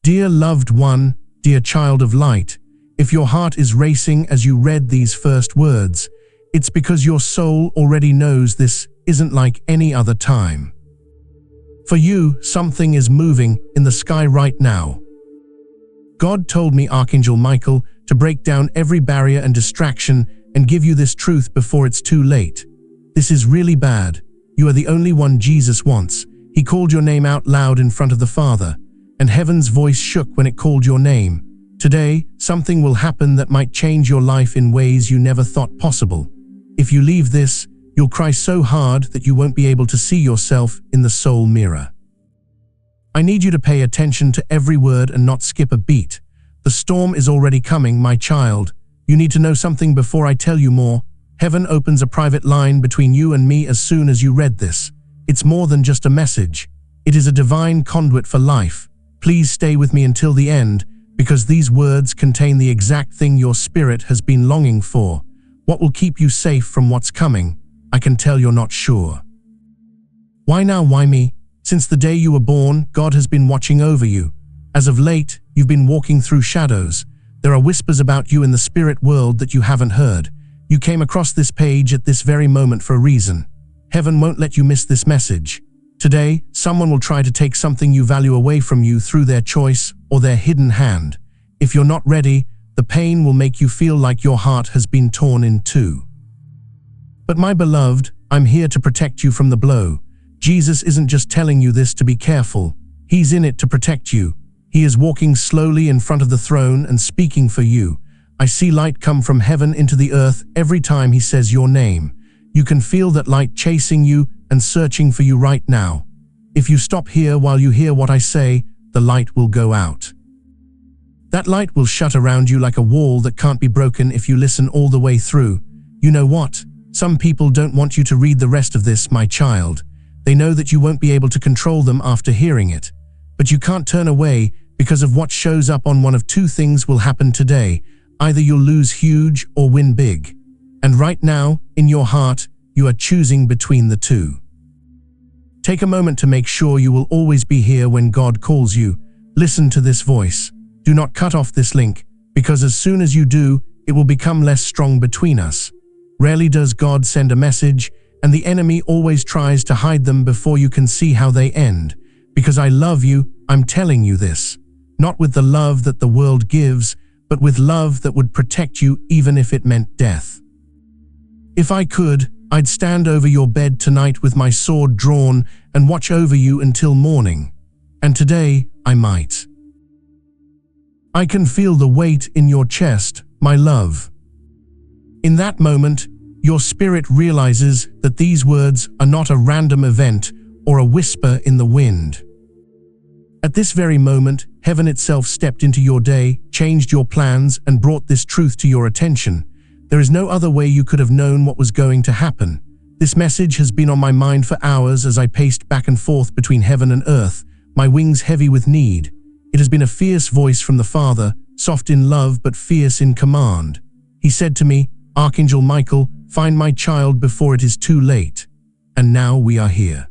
Dear loved one, dear child of light, if your heart is racing as you read these first words, it's because your soul already knows this isn't like any other time. For you, something is moving in the sky right now. God told me, Archangel Michael, to break down every barrier and distraction and give you this truth before it's too late. This is really bad. You are the only one Jesus wants. He called your name out loud in front of the Father, and heaven's voice shook when it called your name. Today, something will happen that might change your life in ways you never thought possible. If you leave this, you'll cry so hard that you won't be able to see yourself in the soul mirror. I need you to pay attention to every word and not skip a beat. The storm is already coming, my child. You need to know something before I tell you more. Heaven opens a private line between you and me as soon as you read this. It's more than just a message. It is a divine conduit for life. Please stay with me until the end, because these words contain the exact thing your spirit has been longing for. What will keep you safe from what's coming? I can tell you're not sure. Why now, why me? Since the day you were born, God has been watching over you. As of late, you've been walking through shadows. There are whispers about you in the spirit world that you haven't heard. You came across this page at this very moment for a reason. Heaven won't let you miss this message. Today, someone will try to take something you value away from you through their choice or their hidden hand. If you're not ready, the pain will make you feel like your heart has been torn in two. But my beloved, I'm here to protect you from the blow. Jesus isn't just telling you this to be careful. He's in it to protect you. He is walking slowly in front of the throne and speaking for you. I see light come from heaven into the earth every time he says your name. You can feel that light chasing you and searching for you right now. If you stop here while you hear what I say, the light will go out. That light will shut around you like a wall that can't be broken if you listen all the way through. You know what? Some people don't want you to read the rest of this, my child. They know that you won't be able to control them after hearing it. But you can't turn away because of what shows up on one of two things will happen today. Either you'll lose huge or win big. And right now, in your heart, you are choosing between the two. Take a moment to make sure you will always be here when God calls you. Listen to this voice. Do not cut off this link, because as soon as you do, it will become less strong between us. Rarely does God send a message, and the enemy always tries to hide them before you can see how they end. Because I love you, I'm telling you this. Not with the love that the world gives, but with love that would protect you even if it meant death. If I could, I'd stand over your bed tonight with my sword drawn and watch over you until morning. And today, I might. I can feel the weight in your chest, my love. In that moment, your spirit realizes that these words are not a random event or a whisper in the wind. At this very moment, heaven itself stepped into your day, changed your plans, and brought this truth to your attention. There is no other way you could have known what was going to happen. This message has been on my mind for hours as I paced back and forth between heaven and earth, my wings heavy with need. It has been a fierce voice from the Father, soft in love but fierce in command. He said to me, Archangel Michael, find my child before it is too late. And now we are here.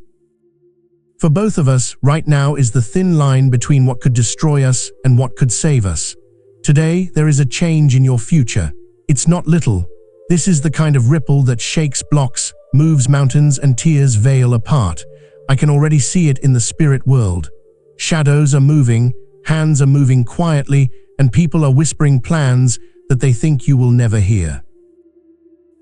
For both of us, right now is the thin line between what could destroy us and what could save us. Today, there is a change in your future. It's not little. This is the kind of ripple that shakes blocks, moves mountains, and tears veil apart. I can already see it in the spirit world. Shadows are moving, hands are moving quietly, and people are whispering plans that they think you will never hear.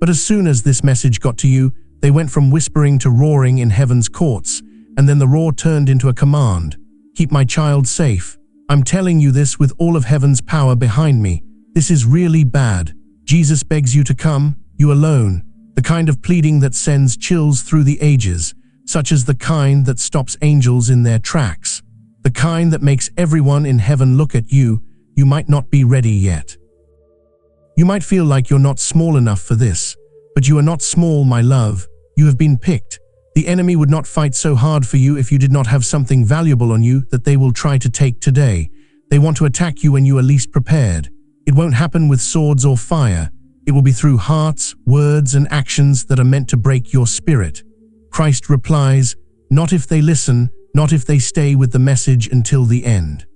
But as soon as this message got to you, they went from whispering to roaring in heaven's courts, and then the roar turned into a command. Keep my child safe. I'm telling you this with all of heaven's power behind me. This is really bad. Jesus begs you to come, you alone. The kind of pleading that sends chills through the ages, such as the kind that stops angels in their tracks. The kind that makes everyone in heaven look at you. You might not be ready yet. You might feel like you're not small enough for this, but you are not small, my love. You have been picked. The enemy would not fight so hard for you if you did not have something valuable on you that they will try to take today. They want to attack you when you are least prepared. It won't happen with swords or fire. It will be through hearts, words, and actions that are meant to break your spirit. Christ replies, not if they listen, not if they stay with the message until the end.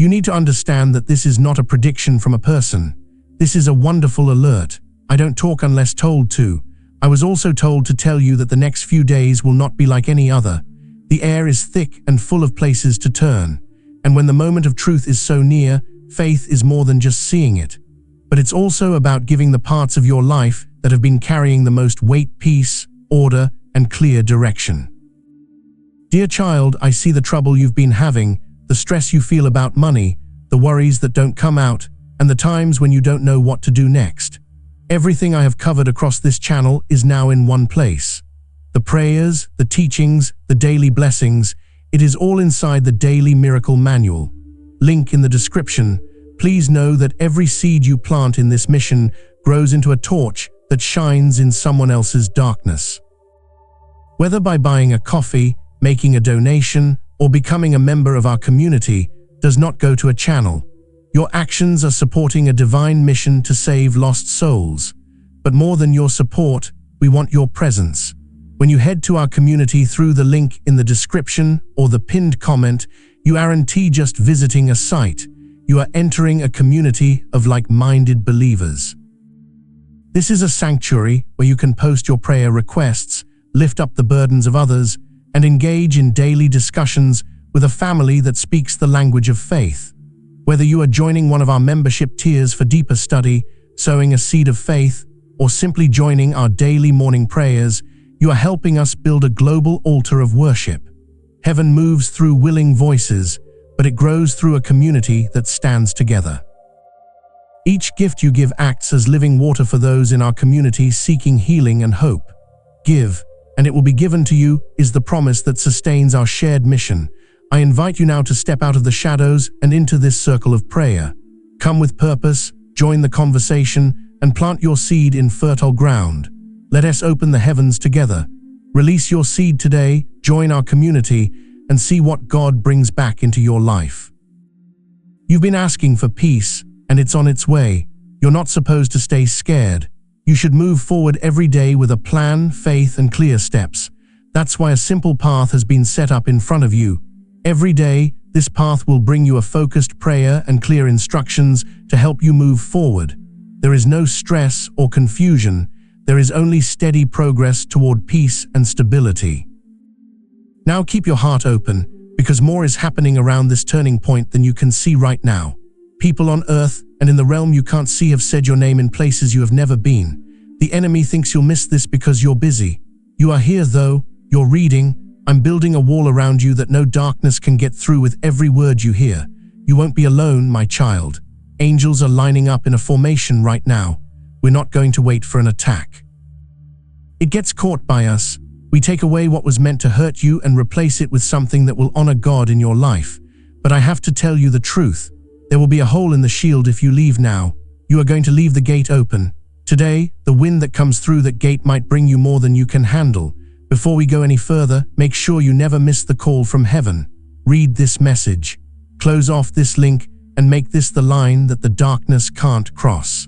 You need to understand that this is not a prediction from a person. This is a wonderful alert. I don't talk unless told to. I was also told to tell you that the next few days will not be like any other. The air is thick and full of places to turn. And when the moment of truth is so near, faith is more than just seeing it. But it's also about giving the parts of your life that have been carrying the most weight peace, order, and clear direction. Dear child, I see the trouble you've been having, the stress you feel about money, the worries that don't come out, and the times when you don't know what to do next. Everything I have covered across this channel is now in one place. The prayers, the teachings, the daily blessings, it is all inside the Daily Miracle Manual. Link in the description. Please know that every seed you plant in this mission grows into a torch that shines in someone else's darkness. Whether by buying a coffee, making a donation, or becoming a member of our community, does not go to a channel. Your actions are supporting a divine mission to save lost souls. But more than your support, we want your presence. When you head to our community through the link in the description or the pinned comment, you aren't just visiting a site. You are entering a community of like-minded believers. This is a sanctuary where you can post your prayer requests, lift up the burdens of others, and engage in daily discussions with a family that speaks the language of faith. Whether you are joining one of our membership tiers for deeper study, sowing a seed of faith, or simply joining our daily morning prayers, you are helping us build a global altar of worship. Heaven moves through willing voices, but it grows through a community that stands together. Each gift you give acts as living water for those in our community seeking healing and hope. Give, and it will be given to you, is the promise that sustains our shared mission. I invite you now to step out of the shadows and into this circle of prayer. Come with purpose, join the conversation, and plant your seed in fertile ground. Let us open the heavens together. Release your seed today, join our community, and see what God brings back into your life. You've been asking for peace, and it's on its way. You're not supposed to stay scared. You should move forward every day with a plan, faith, and clear steps. That's why a simple path has been set up in front of you. Every day, this path will bring you a focused prayer and clear instructions to help you move forward. There is no stress or confusion. There is only steady progress toward peace and stability. Now keep your heart open, because more is happening around this turning point than you can see right now. People on earth and in the realm you can't see have said your name in places you have never been. The enemy thinks you'll miss this because you're busy. You are here though, you're reading. I'm building a wall around you that no darkness can get through with every word you hear. You won't be alone, my child. Angels are lining up in a formation right now. We're not going to wait for an attack. It gets caught by us. We take away what was meant to hurt you and replace it with something that will honor God in your life. But I have to tell you the truth. There will be a hole in the shield if you leave now. You are going to leave the gate open. Today, the wind that comes through that gate might bring you more than you can handle. Before we go any further, make sure you never miss the call from heaven. Read this message. Close off this link and make this the line that the darkness can't cross.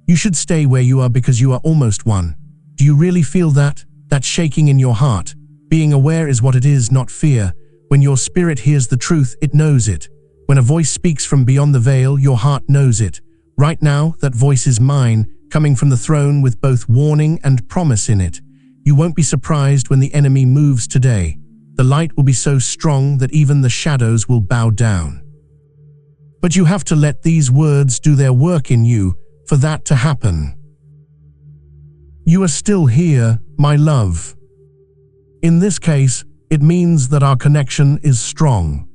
You should stay where you are because you are almost won. Do you really feel that? That shaking in your heart? Being aware is what it is, not fear. When your spirit hears the truth, it knows it. When a voice speaks from beyond the veil, your heart knows it. Right now, that voice is mine, coming from the throne with both warning and promise in it. You won't be surprised when the enemy moves today. The light will be so strong that even the shadows will bow down. But you have to let these words do their work in you for that to happen. You are still here, my love. In this case, it means that our connection is strong.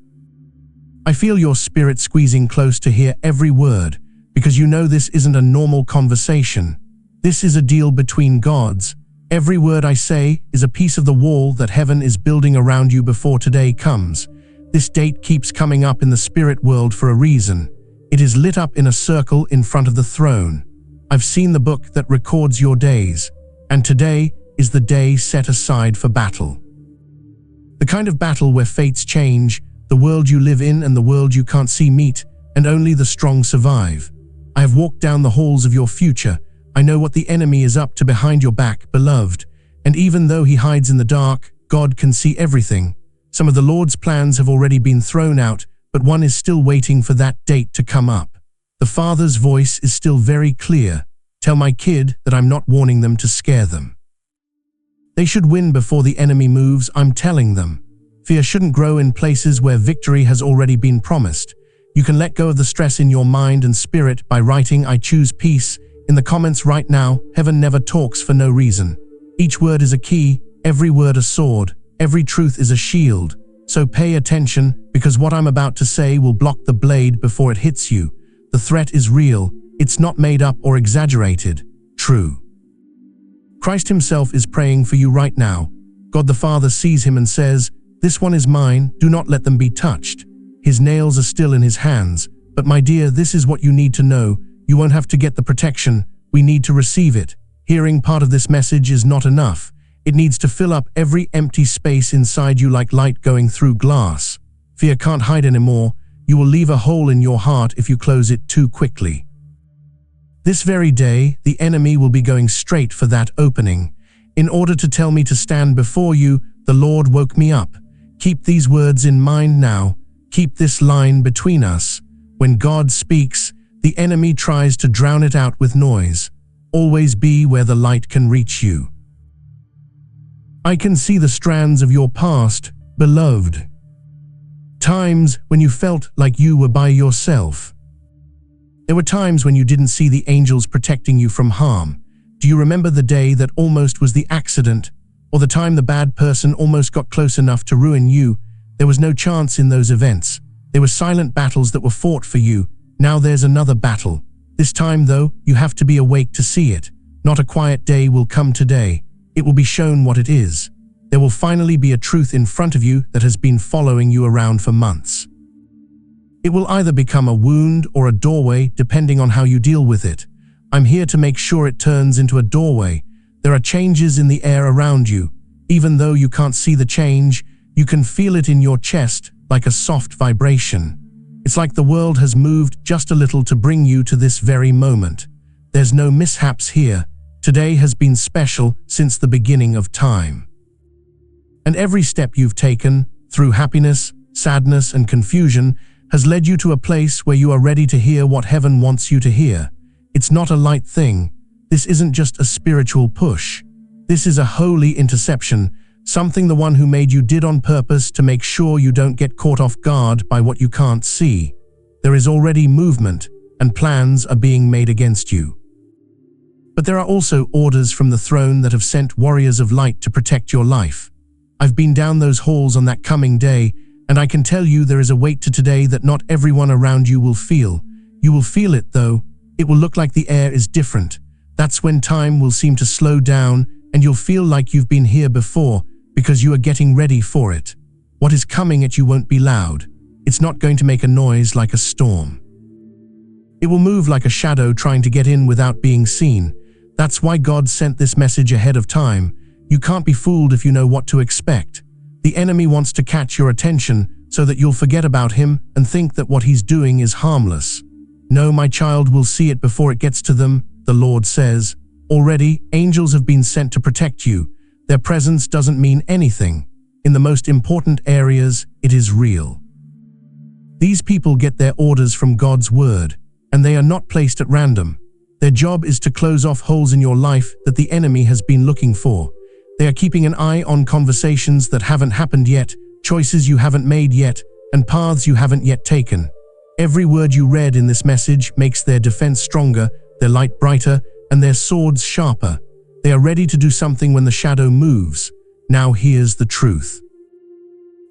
I feel your spirit squeezing close to hear every word, because you know this isn't a normal conversation. This is a deal between gods. Every word I say is a piece of the wall that heaven is building around you before today comes. This date keeps coming up in the spirit world for a reason. It is lit up in a circle in front of the throne. I've seen the book that records your days, and today is the day set aside for battle. The kind of battle where fates change, the world you live in and the world you can't see meet, and only the strong survive. I have walked down the halls of your future. I know what the enemy is up to behind your back, beloved. And even though he hides in the dark, God can see everything. Some of the Lord's plans have already been thrown out, but one is still waiting for that date to come up. The father's voice is still very clear. Tell my kid that I'm not warning them to scare them. They should win before the enemy moves, I'm telling them. Fear shouldn't grow in places where victory has already been promised. You can let go of the stress in your mind and spirit by writing "I choose peace" in the comments right now. Heaven never talks for no reason. Each word is a key, every word a sword, every truth is a shield. So pay attention, because what I'm about to say will block the blade before it hits you. The threat is real, it's not made up or exaggerated. True. Christ himself is praying for you right now. God the Father sees him and says, "This one is mine, do not let them be touched." His nails are still in his hands. But my dear, this is what you need to know. You won't have to get the protection. We need to receive it. Hearing part of this message is not enough. It needs to fill up every empty space inside you like light going through glass. Fear can't hide anymore. You will leave a hole in your heart if you close it too quickly. This very day, the enemy will be going straight for that opening. In order to tell me to stand before you, the Lord woke me up. Keep these words in mind now. Keep this line between us. When God speaks, the enemy tries to drown it out with noise. Always be where the light can reach you. I can see the strands of your past, beloved. Times when you felt like you were by yourself. There were times when you didn't see the angels protecting you from harm. Do you remember the day that almost was the accident? Or the time the bad person almost got close enough to ruin you? There was no chance in those events. They were silent battles that were fought for you. Now there's another battle. This time, though, you have to be awake to see it. Not a quiet day will come today. It will be shown what it is. There will finally be a truth in front of you that has been following you around for months. It will either become a wound or a doorway, depending on how you deal with it. I'm here to make sure it turns into a doorway. There are changes in the air around you. Even though you can't see the change, you can feel it in your chest like a soft vibration. It's like the world has moved just a little to bring you to this very moment. There's no mishaps here. Today has been special since the beginning of time. And every step you've taken, through happiness, sadness, and confusion, has led you to a place where you are ready to hear what heaven wants you to hear. It's not a light thing. This isn't just a spiritual push. This is a holy interception, something the one who made you did on purpose to make sure you don't get caught off guard by what you can't see. There is already movement, and plans are being made against you. But there are also orders from the throne that have sent warriors of light to protect your life. I've been down those halls on that coming day, and I can tell you there is a weight to today that not everyone around you will feel. You will feel it, though. It will look like the air is different. That's when time will seem to slow down, and you'll feel like you've been here before, because you are getting ready for it. What is coming at you won't be loud. It's not going to make a noise like a storm. It will move like a shadow trying to get in without being seen. That's why God sent this message ahead of time. You can't be fooled if you know what to expect. The enemy wants to catch your attention so that you'll forget about him and think that what he's doing is harmless. No, my child will see it before it gets to them, the Lord says. Already, angels have been sent to protect you. Their presence doesn't mean anything. In the most important areas, it is real. These people get their orders from God's word, and they are not placed at random. Their job is to close off holes in your life that the enemy has been looking for. They are keeping an eye on conversations that haven't happened yet, choices you haven't made yet, and paths you haven't yet taken. Every word you read in this message makes their defense stronger, their light brighter, and their swords sharper. They are ready to do something when the shadow moves. Now here's the truth.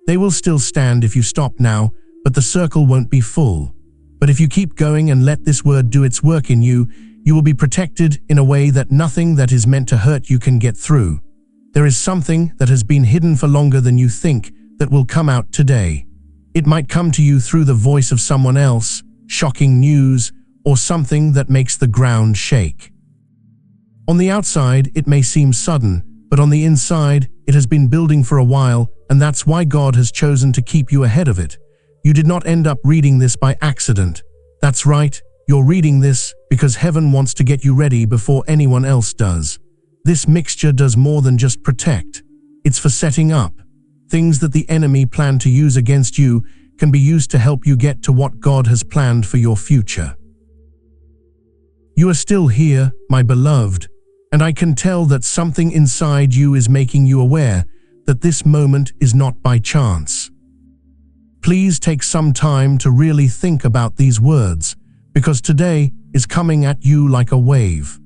They will still stand if you stop now, but the circle won't be full. But if you keep going and let this word do its work in you, you will be protected in a way that nothing that is meant to hurt you can get through. There is something that has been hidden for longer than you think that will come out today. It might come to you through the voice of someone else, shocking news, or something that makes the ground shake. On the outside, it may seem sudden, but on the inside, it has been building for a while, and that's why God has chosen to keep you ahead of it. You did not end up reading this by accident. That's right, you're reading this because heaven wants to get you ready before anyone else does. This mixture does more than just protect. It's for setting up. Things that the enemy planned to use against you can be used to help you get to what God has planned for your future. You are still here, my beloved, and I can tell that something inside you is making you aware that this moment is not by chance. Please take some time to really think about these words, because today is coming at you like a wave.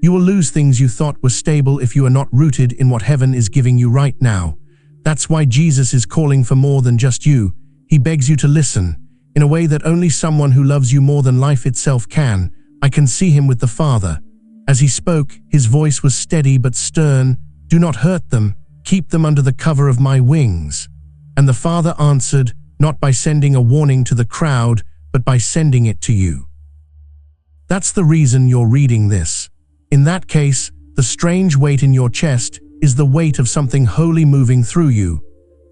You will lose things you thought were stable if you are not rooted in what heaven is giving you right now. That's why Jesus is calling for more than just you. He begs you to listen, in a way that only someone who loves you more than life itself can. I can see him with the Father. As he spoke, his voice was steady but stern. Do not hurt them. Keep them under the cover of my wings. And the Father answered, not by sending a warning to the crowd, but by sending it to you. That's the reason you're reading this. In that case, the strange weight in your chest is the weight of something holy moving through you.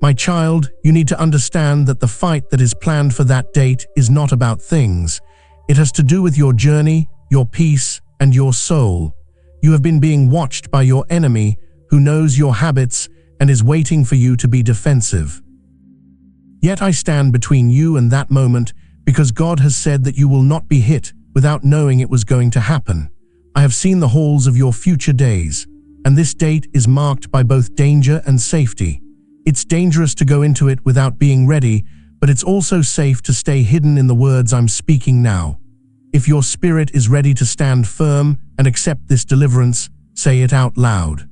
My child, you need to understand that the fight that is planned for that date is not about things. It has to do with your journey, your peace, and your soul. You have been being watched by your enemy, who knows your habits and is waiting for you to be defensive. Yet I stand between you and that moment because God has said that you will not be hit without knowing it was going to happen. I have seen the halls of your future days, and this date is marked by both danger and safety. It's dangerous to go into it without being ready, but it's also safe to stay hidden in the words I'm speaking now. If your spirit is ready to stand firm and accept this deliverance, say it out loud.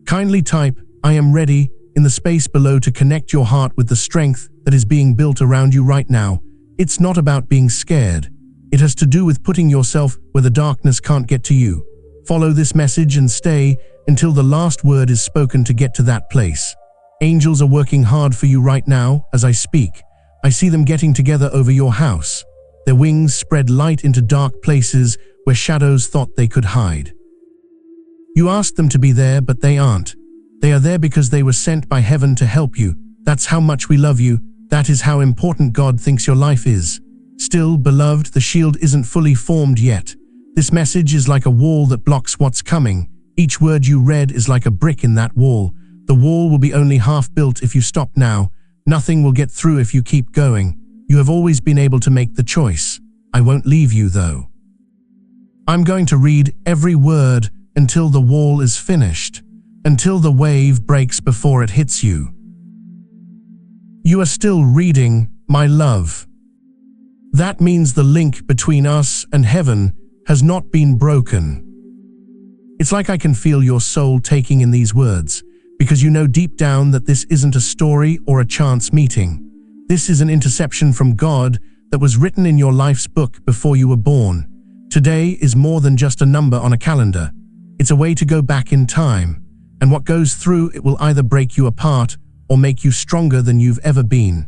Kindly type, I am ready, in the space below to connect your heart with the strength that is being built around you right now. It's not about being scared. It has to do with putting yourself where the darkness can't get to you. Follow this message and stay until the last word is spoken to get to that place. Angels are working hard for you right now as I speak. I see them getting together over your house. Their wings spread light into dark places where shadows thought they could hide. You asked them to be there, but they aren't. They are there because they were sent by heaven to help you. That's how much we love you. That is how important God thinks your life is. Still, beloved, the shield isn't fully formed yet. This message is like a wall that blocks what's coming. Each word you read is like a brick in that wall. The wall will be only half built if you stop now. Nothing will get through if you keep going. You have always been able to make the choice. I won't leave you, though. I'm going to read every word until the wall is finished, until the wave breaks before it hits you. You are still reading, my love. That means the link between us and heaven has not been broken. It's like I can feel your soul taking in these words, because you know deep down that this isn't a story or a chance meeting. This is an interception from God that was written in your life's book before you were born. Today is more than just a number on a calendar. It's a way to go back in time, and what goes through it will either break you apart or make you stronger than you've ever been.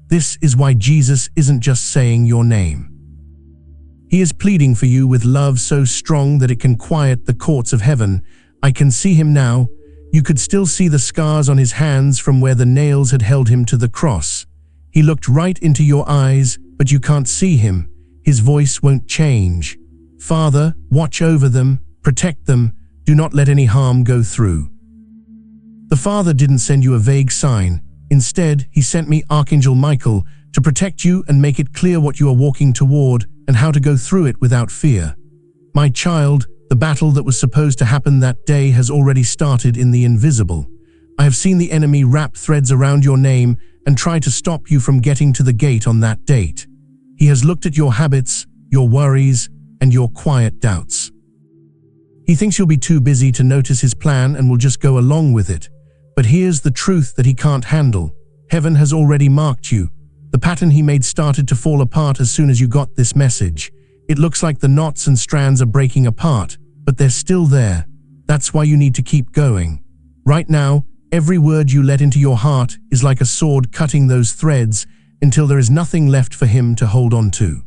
This is why Jesus isn't just saying your name. He is pleading for you with love so strong that it can quiet the courts of heaven. I can see him now. You could still see the scars on his hands from where the nails had held him to the cross. He looked right into your eyes, but you can't see him. His voice won't change. Father, watch over them, protect them, do not let any harm go through. The Father didn't send you a vague sign. Instead, he sent me Archangel Michael to protect you and make it clear what you are walking toward and how to go through it without fear. My child, the battle that was supposed to happen that day has already started in the invisible. I have seen the enemy wrap threads around your name and try to stop you from getting to the gate on that date. He has looked at your habits, your worries, and your quiet doubts. He thinks you'll be too busy to notice his plan and will just go along with it. But here's the truth that he can't handle. Heaven has already marked you. The pattern he made started to fall apart as soon as you got this message. It looks like the knots and strands are breaking apart, but they're still there. That's why you need to keep going. Right now, every word you let into your heart is like a sword cutting those threads until there is nothing left for him to hold on to.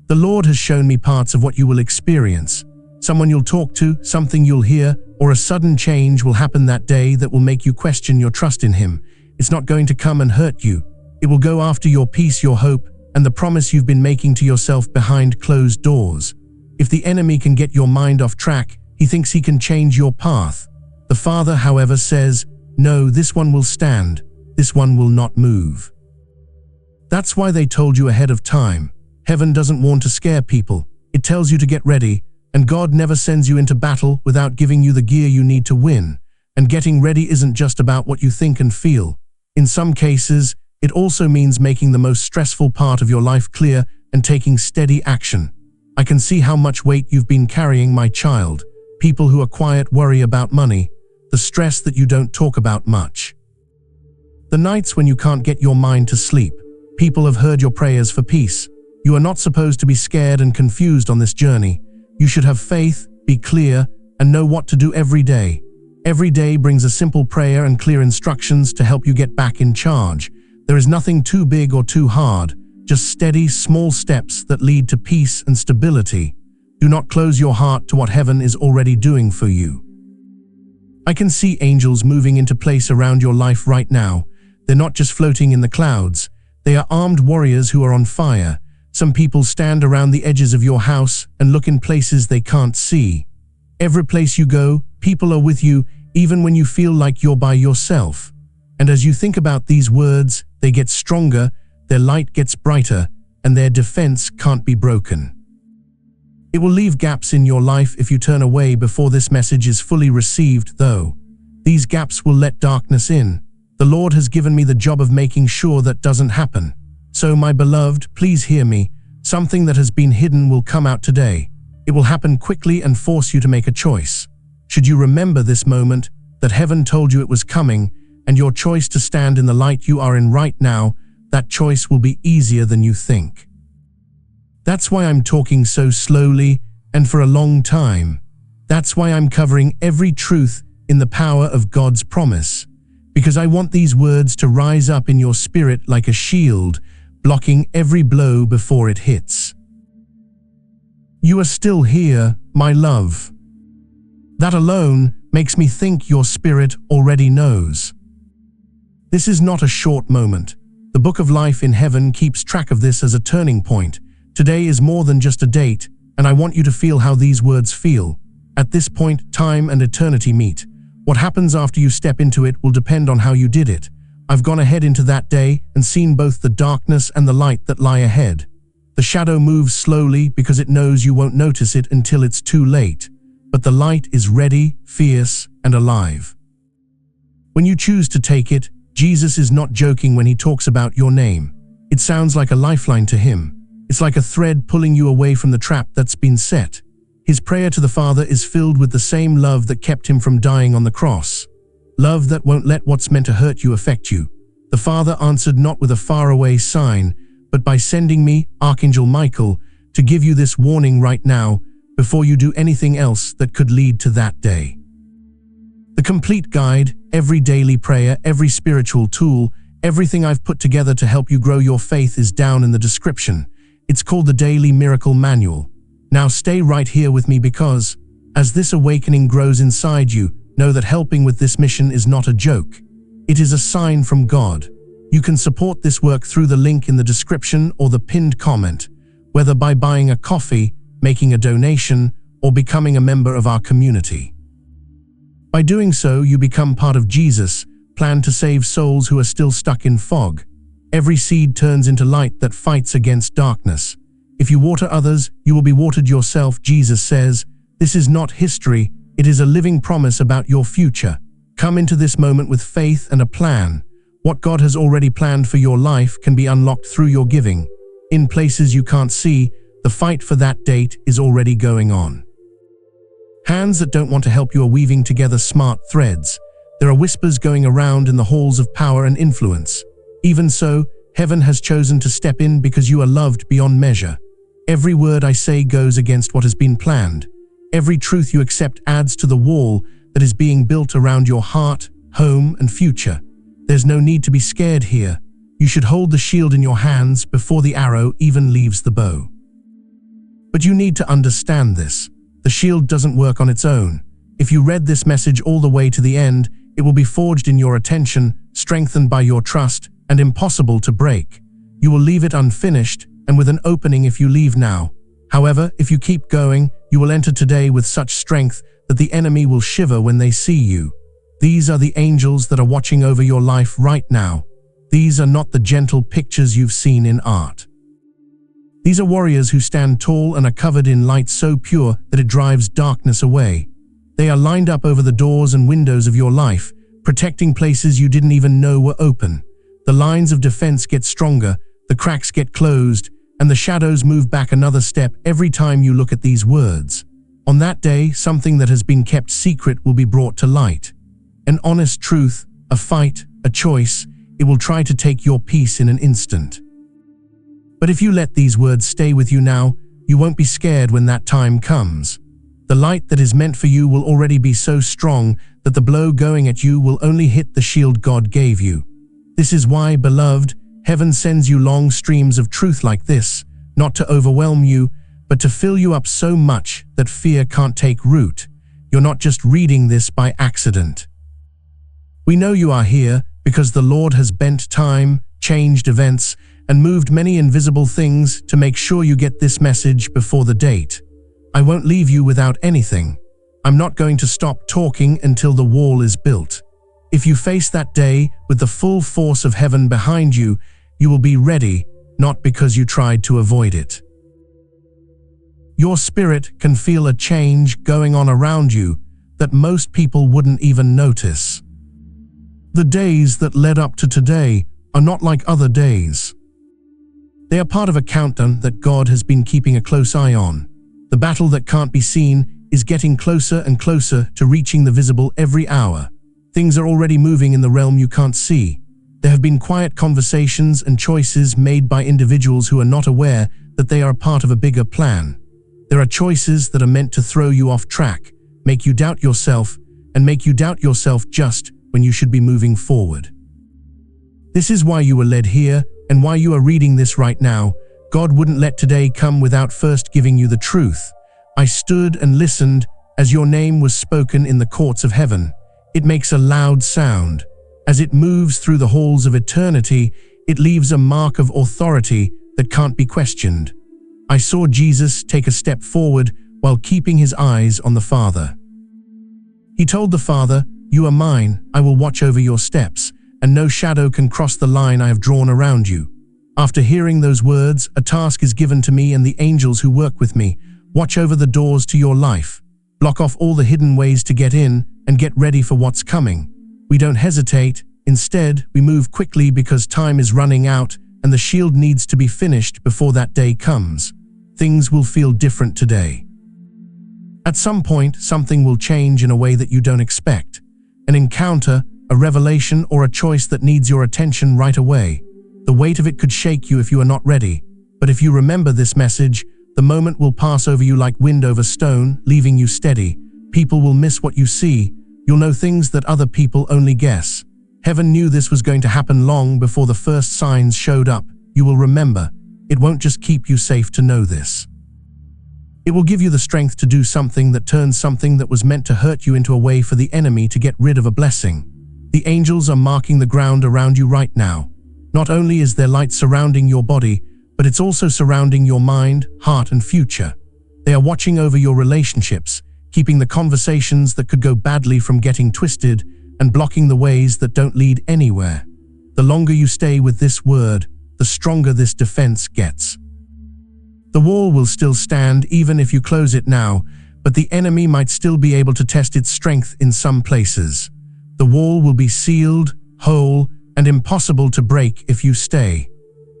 The Lord has shown me parts of what you will experience. Someone you'll talk to, something you'll hear, or a sudden change will happen that day that will make you question your trust in him. It's not going to come and hurt you. It will go after your peace, your hope, and the promise you've been making to yourself behind closed doors. If the enemy can get your mind off track, he thinks he can change your path. The Father, however, says, no, this one will stand. this one will not move. That's why they told you ahead of time. Heaven doesn't warn to scare people. It tells you to get ready, and God never sends you into battle without giving you the gear you need to win. And getting ready isn't just about what you think and feel. In some cases, it also means making the most stressful part of your life clear and taking steady action. I can see how much weight you've been carrying, my child. People who are quiet worry about money, the stress that you don't talk about much. The nights when you can't get your mind to sleep. People have heard your prayers for peace. You are not supposed to be scared and confused on this journey. You should have faith, be clear, and know what to do every day. Every day brings a simple prayer and clear instructions to help you get back in charge. There is nothing too big or too hard, just steady, small steps that lead to peace and stability. Do not close your heart to what heaven is already doing for you. I can see angels moving into place around your life right now. They're not just floating in the clouds. They are armed warriors who are on fire. Some people stand around the edges of your house and look in places they can't see. Every place you go, people are with you, even when you feel like you're by yourself. And as you think about these words, they get stronger, their light gets brighter, and their defense can't be broken. It will leave gaps in your life if you turn away before this message is fully received, though. These gaps will let darkness in. The Lord has given me the job of making sure that doesn't happen. So, my beloved, please hear me. Something that has been hidden will come out today. It will happen quickly and force you to make a choice. Should you remember this moment, that heaven told you it was coming, and your choice to stand in the light you are in right now, that choice will be easier than you think. That's why I'm talking so slowly and for a long time. That's why I'm covering every truth in the power of God's promise. Because I want these words to rise up in your spirit like a shield, blocking every blow before it hits. You are still here, my love. That alone makes me think your spirit already knows. This is not a short moment. The Book of Life in Heaven keeps track of this as a turning point. Today is more than just a date, and I want you to feel how these words feel. At this point, time and eternity meet. What happens after you step into it will depend on how you did it. I've gone ahead into that day and seen both the darkness and the light that lie ahead. The shadow moves slowly because it knows you won't notice it until it's too late. But the light is ready, fierce, and alive. When you choose to take it, Jesus is not joking when he talks about your name. It sounds like a lifeline to him. It's like a thread pulling you away from the trap that's been set. His prayer to the Father is filled with the same love that kept him from dying on the cross. Love that won't let what's meant to hurt you affect you. The Father answered not with a faraway sign, but by sending me, Archangel Michael, to give you this warning right now, before you do anything else that could lead to that day. The complete guide, every daily prayer, every spiritual tool, everything I've put together to help you grow your faith is down in the description. It's called the Daily Miracle Manual. Now stay right here with me because, as this awakening grows inside you, know that helping with this mission is not a joke. It is a sign from God. You can support this work through the link in the description or the pinned comment, whether by buying a coffee, making a donation, or becoming a member of our community. By doing so, you become part of Jesus' plan to save souls who are still stuck in fog. Every seed turns into light that fights against darkness. If you water others, you will be watered yourself, Jesus says. This is not history, it is a living promise about your future. Come into this moment with faith and a plan. What God has already planned for your life can be unlocked through your giving. In places you can't see, the fight for that date is already going on. Hands that don't want to help you are weaving together smart threads. There are whispers going around in the halls of power and influence. Even so, heaven has chosen to step in because you are loved beyond measure. Every word I say goes against what has been planned. Every truth you accept adds to the wall that is being built around your heart, home, and future. There's no need to be scared here. You should hold the shield in your hands before the arrow even leaves the bow. But you need to understand this. The shield doesn't work on its own. If you read this message all the way to the end, it will be forged in your attention, strengthened by your trust, and impossible to break. You will leave it unfinished, and with an opening if you leave now. However, if you keep going, you will enter today with such strength that the enemy will shiver when they see you. These are the angels that are watching over your life right now. These are not the gentle pictures you've seen in art. These are warriors who stand tall and are covered in light so pure that it drives darkness away. They are lined up over the doors and windows of your life, protecting places you didn't even know were open. The lines of defense get stronger, the cracks get closed, and the shadows move back another step every time you look at these words. On that day, something that has been kept secret will be brought to light. An honest truth, a fight, a choice. It will try to take your peace in an instant. But if you let these words stay with you now, you won't be scared when that time comes. The light that is meant for you will already be so strong that the blow going at you will only hit the shield God gave you. This is why, beloved, heaven sends you long streams of truth like this, not to overwhelm you, but to fill you up so much that fear can't take root. You're not just reading this by accident. We know you are here because the Lord has bent time, changed events, and moved many invisible things to make sure you get this message before the date. I won't leave you without anything. I'm not going to stop talking until the wall is built. If you face that day with the full force of heaven behind you, you will be ready, not because you tried to avoid it. Your spirit can feel a change going on around you that most people wouldn't even notice. The days that led up to today are not like other days. They are part of a countdown that God has been keeping a close eye on. The battle that can't be seen is getting closer and closer to reaching the visible every hour. Things are already moving in the realm you can't see. There have been quiet conversations and choices made by individuals who are not aware that they are a part of a bigger plan. There are choices that are meant to throw you off track, make you doubt yourself, and make you doubt yourself just when you should be moving forward. This is why you were led here and why you are reading this right now. God wouldn't let today come without first giving you the truth. I stood and listened as your name was spoken in the courts of heaven. It makes a loud sound. As it moves through the halls of eternity, it leaves a mark of authority that can't be questioned. I saw Jesus take a step forward while keeping his eyes on the Father. He told the Father, "You are mine, I will watch over your steps, and no shadow can cross the line I have drawn around you." After hearing those words, a task is given to me and the angels who work with me. Watch over the doors to your life. Block off all the hidden ways to get in and get ready for what's coming. We don't hesitate. Instead, we move quickly because time is running out and the shield needs to be finished before that day comes. Things will feel different today. At some point, something will change in a way that you don't expect. An encounter, a revelation, or a choice that needs your attention right away. The weight of it could shake you if you are not ready. But if you remember this message, the moment will pass over you like wind over stone, leaving you steady. People will miss what you see. You'll know things that other people only guess. Heaven knew this was going to happen long before the first signs showed up. You will remember. It won't just keep you safe to know this. It will give you the strength to do something that turns something that was meant to hurt you into a way for the enemy to get rid of a blessing. The angels are marking the ground around you right now. Not only is there light surrounding your body, but it's also surrounding your mind, heart, and future. They are watching over your relationships, keeping the conversations that could go badly from getting twisted, and blocking the ways that don't lead anywhere. The longer you stay with this word, the stronger this defense gets. The wall will still stand even if you close it now, but the enemy might still be able to test its strength in some places. The wall will be sealed, whole, and impossible to break if you stay.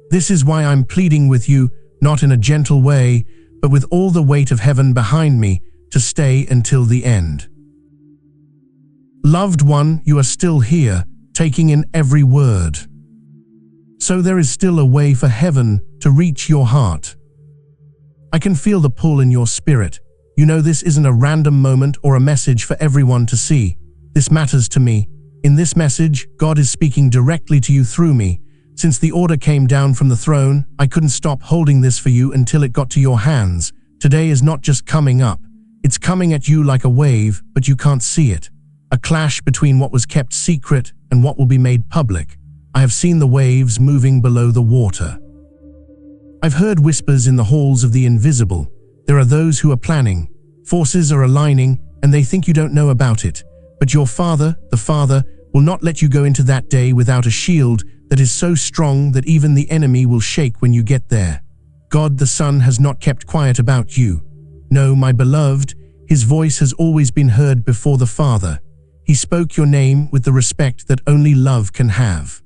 This is why I'm pleading with you, not in a gentle way, but with all the weight of heaven behind me, to stay until the end. Loved one, you are still here, taking in every word. So there is still a way for heaven to reach your heart. I can feel the pull in your spirit. You know this isn't a random moment or a message for everyone to see. This matters to me. In this message, God is speaking directly to you through me. Since the order came down from the throne, I couldn't stop holding this for you until it got to your hands. Today is not just coming up. It's coming at you like a wave, but you can't see it. A clash between what was kept secret and what will be made public. I have seen the waves moving below the water. I've heard whispers in the halls of the invisible. There are those who are planning. Forces are aligning, and they think you don't know about it. But your Father, the Father, will not let you go into that day without a shield that is so strong that even the enemy will shake when you get there. God the Son has not kept quiet about you. No, my beloved, his voice has always been heard before the Father. He spoke your name with the respect that only love can have.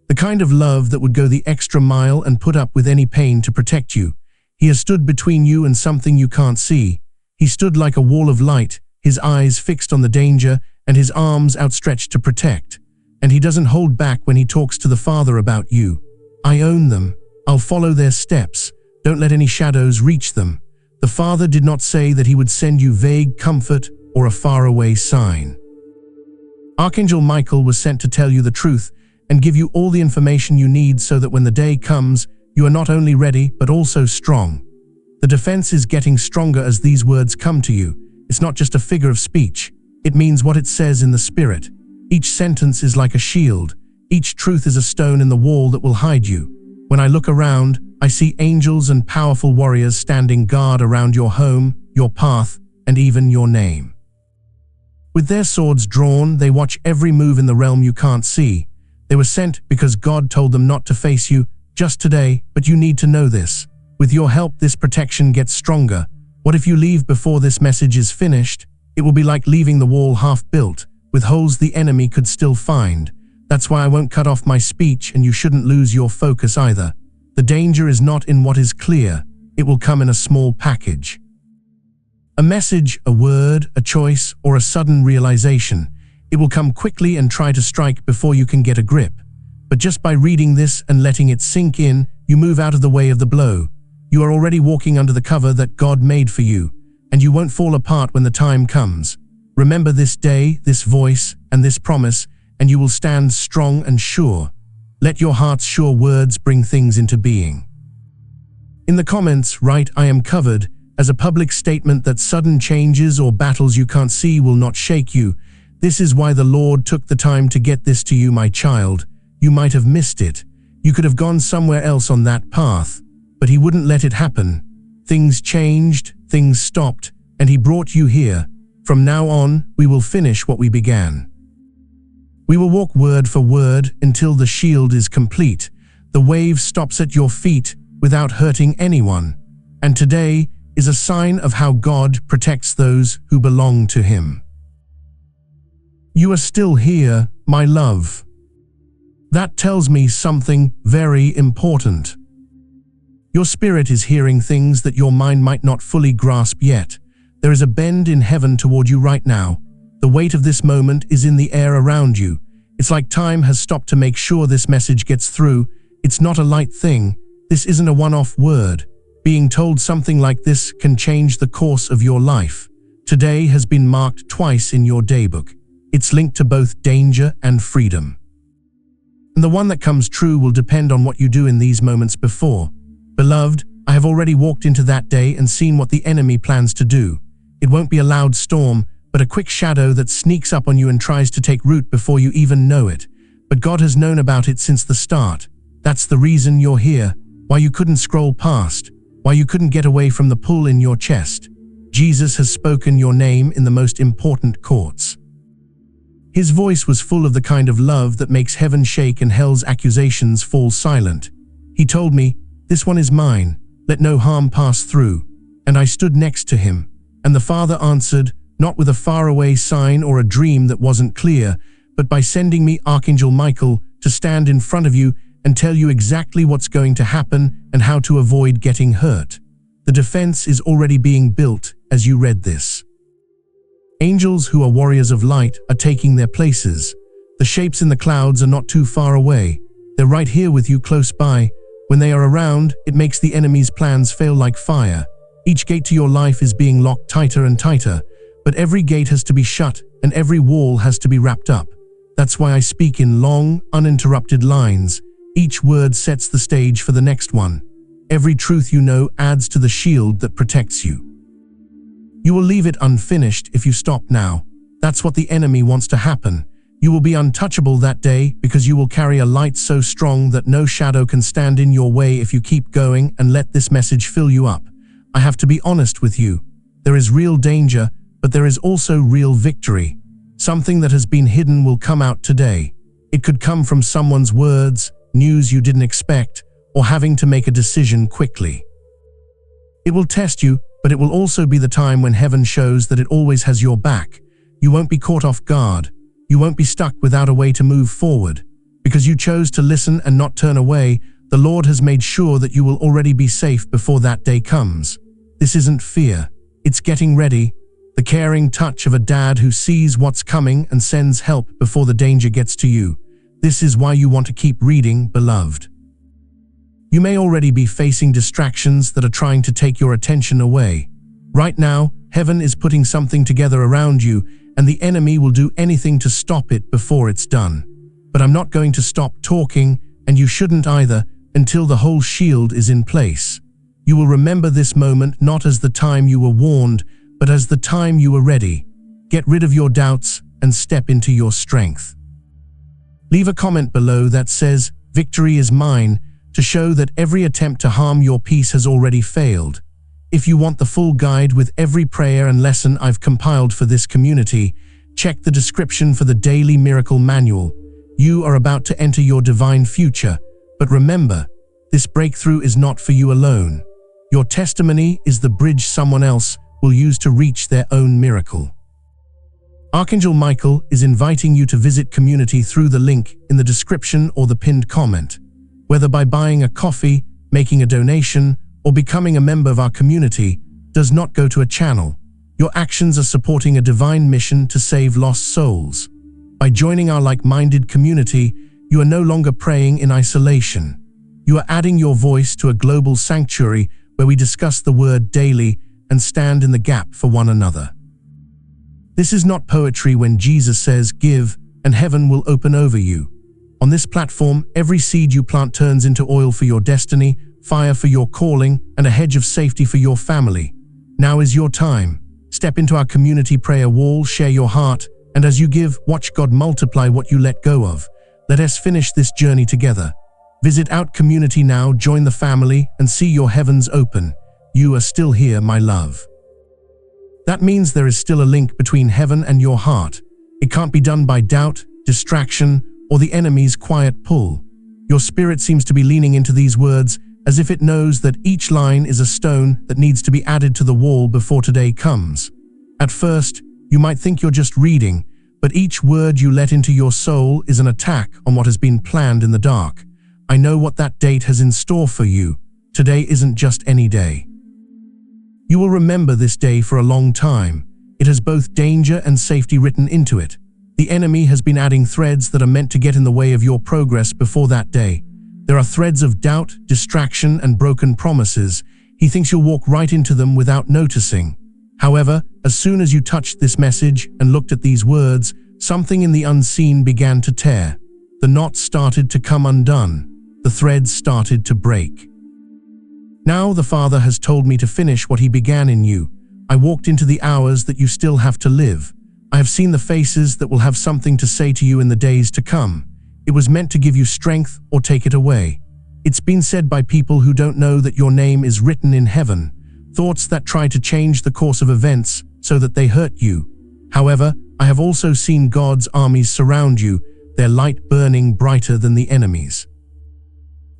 The kind of love that would go the extra mile and put up with any pain to protect you. He has stood between you and something you can't see. He stood like a wall of light, his eyes fixed on the danger and his arms outstretched to protect. And he doesn't hold back when he talks to the Father about you. I own them. I'll follow their steps. Don't let any shadows reach them. The Father did not say that he would send you vague comfort or a faraway sign. Archangel Michael was sent to tell you the truth and give you all the information you need so that when the day comes, you are not only ready but also strong. The defense is getting stronger as these words come to you. It's not just a figure of speech. It means what it says in the Spirit. Each sentence is like a shield. Each truth is a stone in the wall that will hide you. When I look around, I see angels and powerful warriors standing guard around your home, your path, and even your name. With their swords drawn, they watch every move in the realm you can't see. They were sent because God told them not to face you just today, but you need to know this. With your help, this protection gets stronger. What if you leave before this message is finished? It will be like leaving the wall half built, with holes the enemy could still find. That's why I won't cut off my speech, and you shouldn't lose your focus either. The danger is not in what is clear. It will come in a small package. A message, a word, a choice, or a sudden realization. It will come quickly and try to strike before you can get a grip. But just by reading this and letting it sink in, you move out of the way of the blow. You are already walking under the cover that God made for you, and you won't fall apart when the time comes. Remember this day, this voice, and this promise, and you will stand strong and sure. Let your heart's sure words bring things into being. In the comments, write "I am covered" as a public statement that sudden changes or battles you can't see will not shake you. This is why the Lord took the time to get this to you, my child. You might have missed it. You could have gone somewhere else on that path, but he wouldn't let it happen. Things changed, things stopped, and he brought you here. From now on, we will finish what we began. We will walk word for word until the shield is complete. The wave stops at your feet without hurting anyone. And today is a sign of how God protects those who belong to him. You are still here, my love. That tells me something very important. Your spirit is hearing things that your mind might not fully grasp yet. There is a bend in heaven toward you right now. The weight of this moment is in the air around you. It's like time has stopped to make sure this message gets through. It's not a light thing. This isn't a one-off word. Being told something like this can change the course of your life. Today has been marked twice in your daybook. It's linked to both danger and freedom. And the one that comes true will depend on what you do in these moments before. Beloved, I have already walked into that day and seen what the enemy plans to do. It won't be a loud storm, but a quick shadow that sneaks up on you and tries to take root before you even know it. But God has known about it since the start. That's the reason you're here, why you couldn't scroll past, why you couldn't get away from the pull in your chest. Jesus has spoken your name in the most important courts. His voice was full of the kind of love that makes heaven shake and hell's accusations fall silent. He told me, "This one is mine, let no harm pass through." And I stood next to him. And the Father answered, not with a faraway sign or a dream that wasn't clear, but by sending me Archangel Michael to stand in front of you and tell you exactly what's going to happen and how to avoid getting hurt. The defense is already being built as you read this. Angels who are warriors of light are taking their places. The shapes in the clouds are not too far away. They're right here with you close by. When they are around, it makes the enemy's plans fail like fire. Each gate to your life is being locked tighter and tighter, but every gate has to be shut and every wall has to be wrapped up. That's why I speak in long, uninterrupted lines. Each word sets the stage for the next one. Every truth you know adds to the shield that protects you. You will leave it unfinished if you stop now. That's what the enemy wants to happen. You will be untouchable that day because you will carry a light so strong that no shadow can stand in your way if you keep going and let this message fill you up. I have to be honest with you. There is real danger, but there is also real victory. Something that has been hidden will come out today. It could come from someone's words, news you didn't expect, or having to make a decision quickly. It will test you, but it will also be the time when heaven shows that it always has your back. You won't be caught off guard. You won't be stuck without a way to move forward. Because you chose to listen and not turn away, the Lord has made sure that you will already be safe before that day comes. This isn't fear. It's getting ready. The caring touch of a dad who sees what's coming and sends help before the danger gets to you. This is why you want to keep reading, beloved. You may already be facing distractions that are trying to take your attention away. Right now, heaven is putting something together around you, and the enemy will do anything to stop it before it's done. But I'm not going to stop talking, and you shouldn't either, until the whole shield is in place. You will remember this moment not as the time you were warned, but as the time you were ready. Get rid of your doubts and step into your strength. Leave a comment below that says, "Victory is mine," to show that every attempt to harm your peace has already failed. If you want the full guide with every prayer and lesson I've compiled for this community, check the description for the Daily Miracle Manual. You are about to enter your divine future, but remember, this breakthrough is not for you alone. Your testimony is the bridge someone else will use to reach their own miracle. Archangel Michael is inviting you to visit community through the link in the description or the pinned comment. Whether by buying a coffee, making a donation, or becoming a member of our community, does not go to a channel. Your actions are supporting a divine mission to save lost souls. By joining our like-minded community, you are no longer praying in isolation. You are adding your voice to a global sanctuary where we discuss the word daily and stand in the gap for one another. This is not poetry when Jesus says, "Give, and heaven will open over you." On this platform, every seed you plant turns into oil for your destiny, fire for your calling, and a hedge of safety for your family. Now is your time. Step into our community prayer wall, share your heart, and as you give, watch God multiply what you let go of. Let us finish this journey together. Visit Out Community now, join the family, and see your heavens open. You are still here, my love. That means there is still a link between heaven and your heart. It can't be done by doubt, distraction, or the enemy's quiet pull. Your spirit seems to be leaning into these words as if it knows that each line is a stone that needs to be added to the wall before today comes. At first, you might think you're just reading, but each word you let into your soul is an attack on what has been planned in the dark. I know what that date has in store for you. Today isn't just any day. You will remember this day for a long time. It has both danger and safety written into it. The enemy has been adding threads that are meant to get in the way of your progress before that day. There are threads of doubt, distraction, and broken promises. He thinks you'll walk right into them without noticing. However, as soon as you touched this message and looked at these words, something in the unseen began to tear. The knots started to come undone. The threads started to break. Now the Father has told me to finish what He began in you. I walked into the hours that you still have to live. I have seen the faces that will have something to say to you in the days to come. It was meant to give you strength or take it away. It's been said by people who don't know that your name is written in heaven, thoughts that try to change the course of events so that they hurt you. However, I have also seen God's armies surround you, their light burning brighter than the enemy's.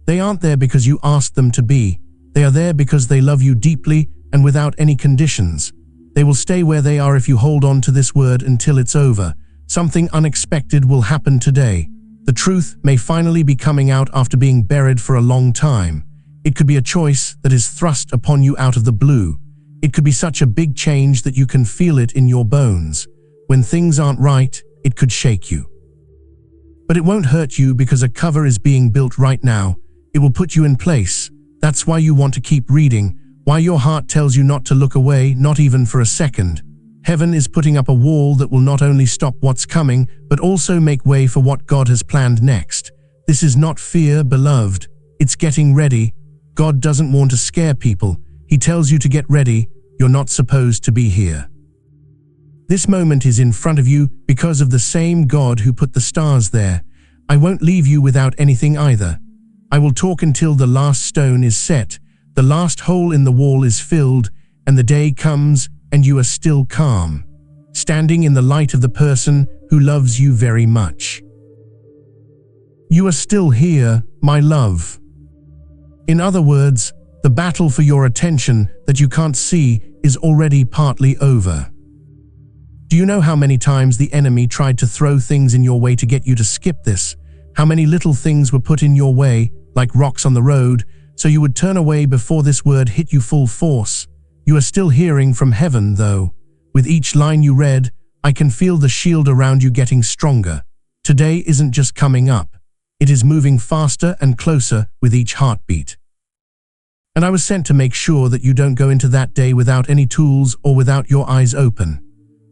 They aren't there because you asked them to be. They are there because they love you deeply and without any conditions. They will stay where they are if you hold on to this word until it's over. Something unexpected will happen today. The truth may finally be coming out after being buried for a long time. It could be a choice that is thrust upon you out of the blue. It could be such a big change that you can feel it in your bones. When things aren't right, it could shake you. But it won't hurt you because a cover is being built right now. It will put you in place. That's why you want to keep reading, why your heart tells you not to look away, not even for a second. Heaven is putting up a wall that will not only stop what's coming, but also make way for what God has planned next. This is not fear, beloved. It's getting ready. God doesn't want to scare people. He tells you to get ready. You're not supposed to be here. This moment is in front of you because of the same God who put the stars there. I won't leave you without anything either. I will talk until the last stone is set, the last hole in the wall is filled, and the day comes and you are still calm. standing in the light of the person who loves you very much. You are still here, my love. In other words, the battle for your attention that you can't see is already partly over. Do you know how many times the enemy tried to throw things in your way to get you to skip this? How many little things were put in your way, like rocks on the road, so you would turn away before this word hit you full force? You are still hearing from heaven, though. With each line you read, I can feel the shield around you getting stronger. Today isn't just coming up. It is moving faster and closer with each heartbeat. And I was sent to make sure that you don't go into that day without any tools or without your eyes open.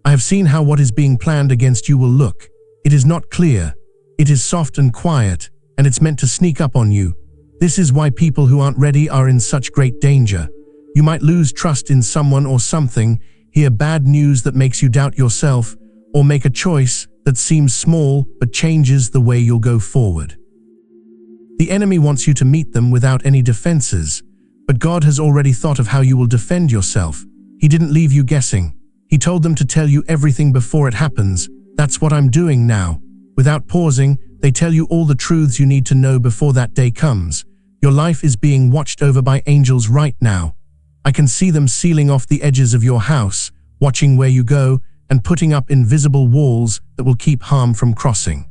I have seen how what is being planned against you will look. It is not clear. It is soft and quiet, and it's meant to sneak up on you. This is why people who aren't ready are in such great danger. You might lose trust in someone or something, hear bad news that makes you doubt yourself, or make a choice that seems small but changes the way you'll go forward. The enemy wants you to meet them without any defenses, but God has already thought of how you will defend yourself. He didn't leave you guessing. He told them to tell you everything before it happens. That's what I'm doing now. Without pausing, they tell you all the truths you need to know before that day comes. Your life is being watched over by angels right now. I can see them sealing off the edges of your house, watching where you go, and putting up invisible walls that will keep harm from crossing.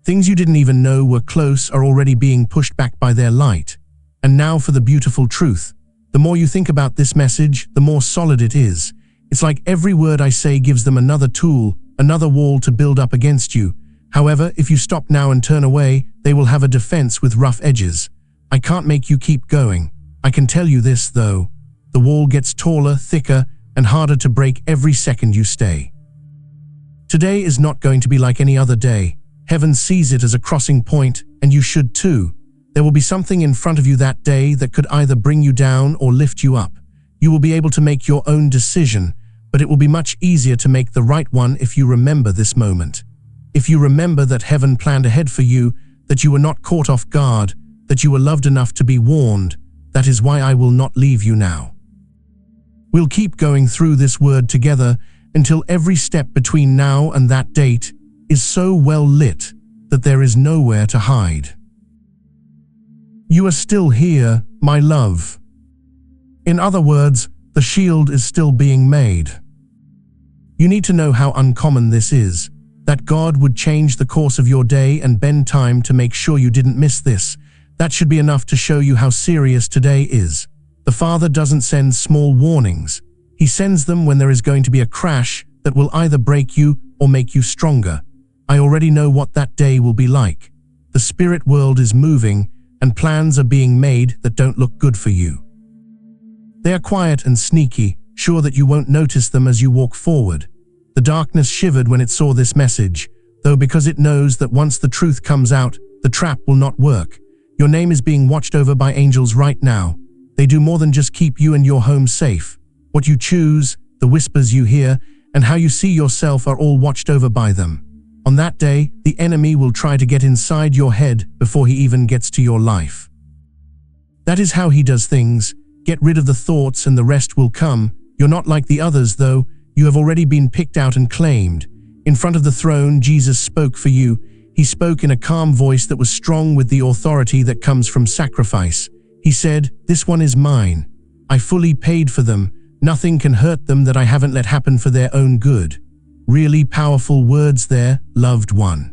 Things you didn't even know were close are already being pushed back by their light. And now for the beautiful truth. The more you think about this message, the more solid it is. It's like every word I say gives them another tool, another wall to build up against you. However, if you stop now and turn away, they will have a defense with rough edges. I can't make you keep going. I can tell you this, though. The wall gets taller, thicker, and harder to break every second you stay. Today is not going to be like any other day. Heaven sees it as a crossing point, and you should too. There will be something in front of you that day that could either bring you down or lift you up. You will be able to make your own decision, but it will be much easier to make the right one if you remember this moment. If you remember that heaven planned ahead for you, that you were not caught off guard, that you were loved enough to be warned, that is why I will not leave you now. We'll keep going through this word together until every step between now and that date is so well lit that there is nowhere to hide. You are still here, my love. In other words, the shield is still being made. You need to know how uncommon this is, that God would change the course of your day and bend time to make sure you didn't miss this. That should be enough to show you how serious today is. The Father doesn't send small warnings. He sends them when there is going to be a crash that will either break you or make you stronger. I already know what that day will be like. The spirit world is moving, and plans are being made that don't look good for you. They are quiet and sneaky, sure that you won't notice them as you walk forward. The darkness shivered when it saw this message, though because it knows that once the truth comes out, the trap will not work. Your name is being watched over by angels right now. They do more than just keep you and your home safe. What you choose, the whispers you hear, and how you see yourself are all watched over by them. On that day, the enemy will try to get inside your head before he even gets to your life. That is how he does things. Get rid of the thoughts and the rest will come. You're not like the others, though. You have already been picked out and claimed. In front of the throne, Jesus spoke for you. He spoke in a calm voice that was strong with the authority that comes from sacrifice. He said, "This one is mine. I fully paid for them. Nothing can hurt them that I haven't let happen for their own good." Really powerful words there, loved one.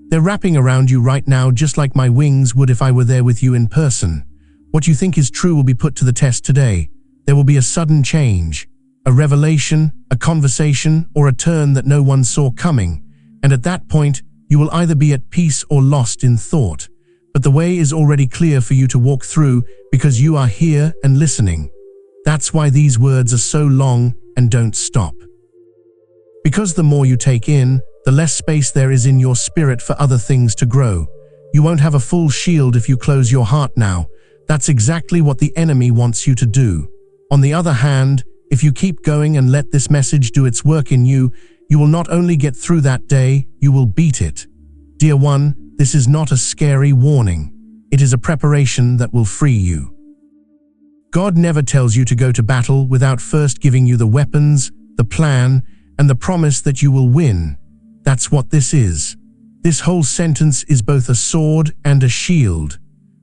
They're wrapping around you right now just like my wings would if I were there with you in person. What you think is true will be put to the test today. There will be a sudden change, a revelation, a conversation, or a turn that no one saw coming. And at that point, you will either be at peace or lost in thought. But the way is already clear for you to walk through because you are here and listening. That's why these words are so long and don't stop. Because the more you take in, the less space there is in your spirit for other things to grow. You won't have a full shield if you close your heart now. That's exactly what the enemy wants you to do. On the other hand, if you keep going and let this message do its work in you, you will not only get through that day, you will beat it. Dear one, this is not a scary warning. It is a preparation that will free you. God never tells you to go to battle without first giving you the weapons, the plan, and the promise that you will win. That's what this is. This whole sentence is both a sword and a shield.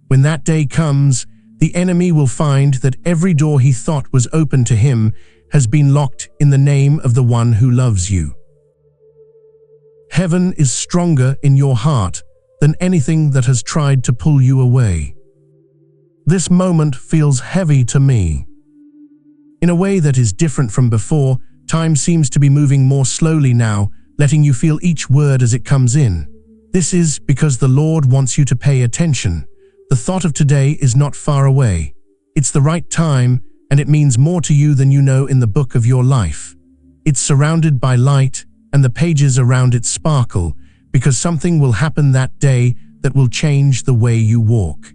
When that day comes, the enemy will find that every door he thought was open to him has been locked in the name of the one who loves you. Heaven is stronger in your heart than anything that has tried to pull you away. This moment feels heavy to me. In a way that is different from before, time seems to be moving more slowly now, letting you feel each word as it comes in. This is because the Lord wants you to pay attention. The thought of today is not far away. It's the right time, and it means more to you than you know in the book of your life. It's surrounded by light, and the pages around it sparkle, because something will happen that day that will change the way you walk.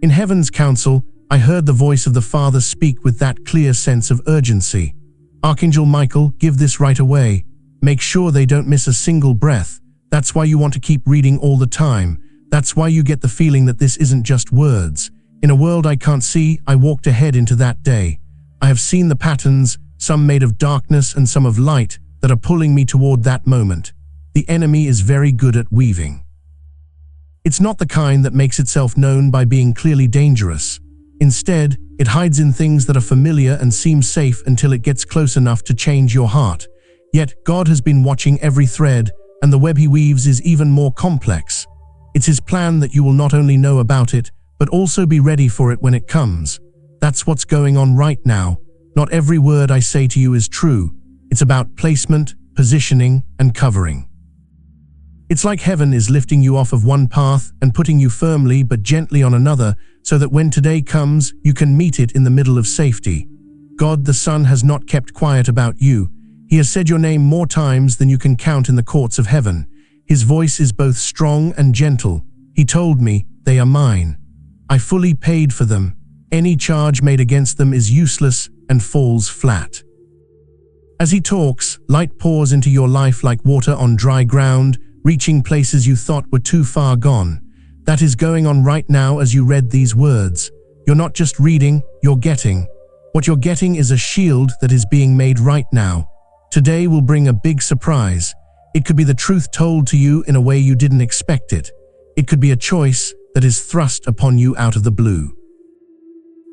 In heaven's council, I heard the voice of the Father speak with that clear sense of urgency. Archangel Michael, give this right away. Make sure they don't miss a single breath. That's why you want to keep reading all the time. That's why you get the feeling that this isn't just words. In a world I can't see, I walked ahead into that day. I have seen the patterns, some made of darkness and some of light, that are pulling me toward that moment. The enemy is very good at weaving. It's not the kind that makes itself known by being clearly dangerous. Instead, it hides in things that are familiar and seem safe until it gets close enough to change your heart. Yet, God has been watching every thread, and the web he weaves is even more complex. It's his plan that you will not only know about it, but also be ready for it when it comes. That's what's going on right now. Not every word I say to you is true. It's about placement, positioning, and covering. It's like heaven is lifting you off of one path and putting you firmly but gently on another, so that when today comes, you can meet it in the middle of safety. God the Son has not kept quiet about you. He has said your name more times than you can count in the courts of heaven. His voice is both strong and gentle. He told me, "They are mine. I fully paid for them. Any charge made against them is useless and falls flat." As he talks, light pours into your life like water on dry ground, reaching places you thought were too far gone. That is going on right now as you read these words. You're not just reading, you're getting. What you're getting is a shield that is being made right now. Today will bring a big surprise. It could be the truth told to you in a way you didn't expect it. It could be a choice that is thrust upon you out of the blue.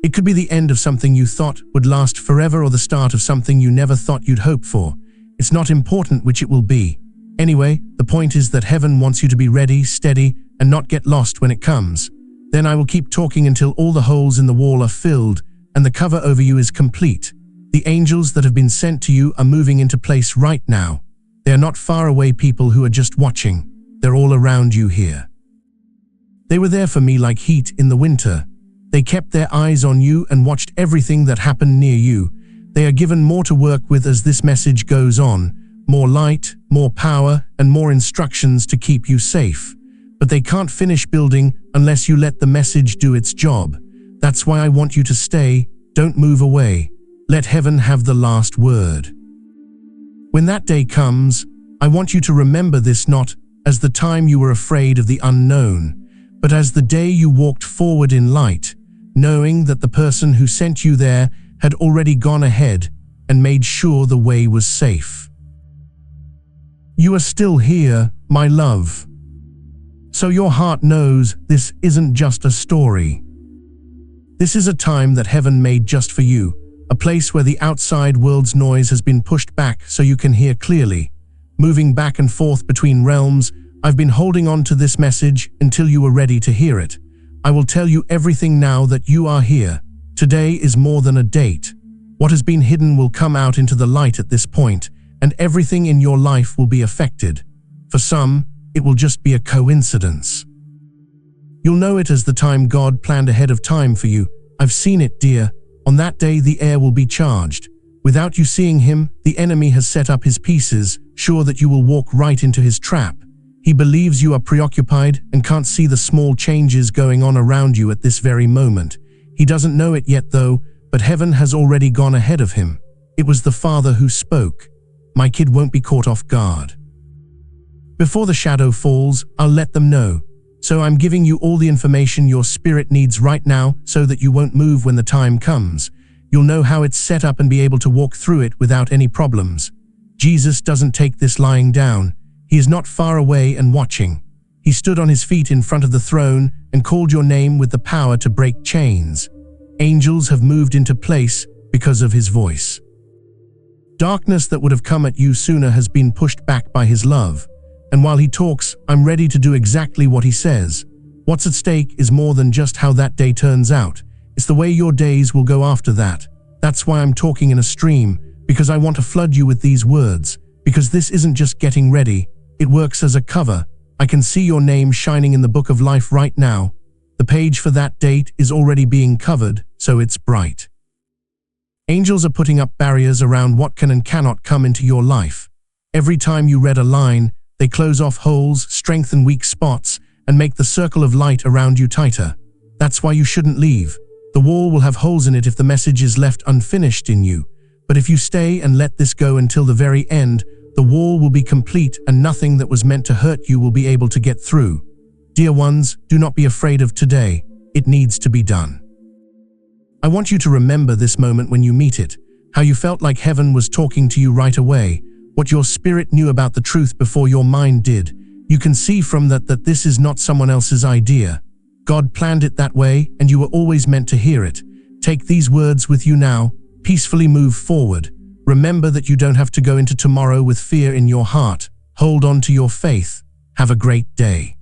It could be the end of something you thought would last forever or the start of something you never thought you'd hope for. It's not important which it will be. Anyway, the point is that heaven wants you to be ready, steady, and not get lost when it comes. Then I will keep talking until all the holes in the wall are filled and the cover over you is complete. The angels that have been sent to you are moving into place right now. They are not far away people who are just watching. They're all around you here. They were there for me like heat in the winter. They kept their eyes on you and watched everything that happened near you. They are given more to work with as this message goes on. More light, more power, and more instructions to keep you safe. But they can't finish building unless you let the message do its job. That's why I want you to stay. Don't move away. Let heaven have the last word. When that day comes, I want you to remember this not as the time you were afraid of the unknown, but as the day you walked forward in light, knowing that the person who sent you there had already gone ahead and made sure the way was safe. You are still here, my love. So your heart knows this isn't just a story. This is a time that heaven made just for you, a place where the outside world's noise has been pushed back so you can hear clearly. Moving back and forth between realms, I've been holding on to this message until you were ready to hear it. I will tell you everything now that you are here. Today is more than a date. What has been hidden will come out into the light at this point, and everything in your life will be affected. For some, it will just be a coincidence. You'll know it as the time God planned ahead of time for you. I've seen it, dear. On that day, the air will be charged. Without you seeing him, the enemy has set up his pieces, sure that you will walk right into his trap. He believes you are preoccupied and can't see the small changes going on around you at this very moment. He doesn't know it yet though, but heaven has already gone ahead of him. It was the Father who spoke. My kid won't be caught off guard. Before the shadow falls, I'll let them know. So I'm giving you all the information your spirit needs right now so that you won't move when the time comes. You'll know how it's set up and be able to walk through it without any problems. Jesus doesn't take this lying down. He is not far away and watching. He stood on his feet in front of the throne and called your name with the power to break chains. Angels have moved into place because of his voice. Darkness that would have come at you sooner has been pushed back by his love. And while he talks, I'm ready to do exactly what he says. What's at stake is more than just how that day turns out. It's the way your days will go after that. That's why I'm talking in a stream, because I want to flood you with these words. Because this isn't just getting ready, it works as a cover. I can see your name shining in the book of life right now. The page for that date is already being covered, so it's bright. Angels are putting up barriers around what can and cannot come into your life. Every time you read a line, they close off holes, strengthen weak spots, and make the circle of light around you tighter. That's why you shouldn't leave. The wall will have holes in it if the message is left unfinished in you. But if you stay and let this go until the very end, the wall will be complete and nothing that was meant to hurt you will be able to get through. Dear ones, do not be afraid of today. It needs to be done. I want you to remember this moment when you meet it, how you felt like heaven was talking to you right away, what your spirit knew about the truth before your mind did. You can see from that this is not someone else's idea. God planned it that way, and you were always meant to hear it. Take these words with you now. Peacefully move forward. Remember that you don't have to go into tomorrow with fear in your heart. Hold on to your faith. Have a great day.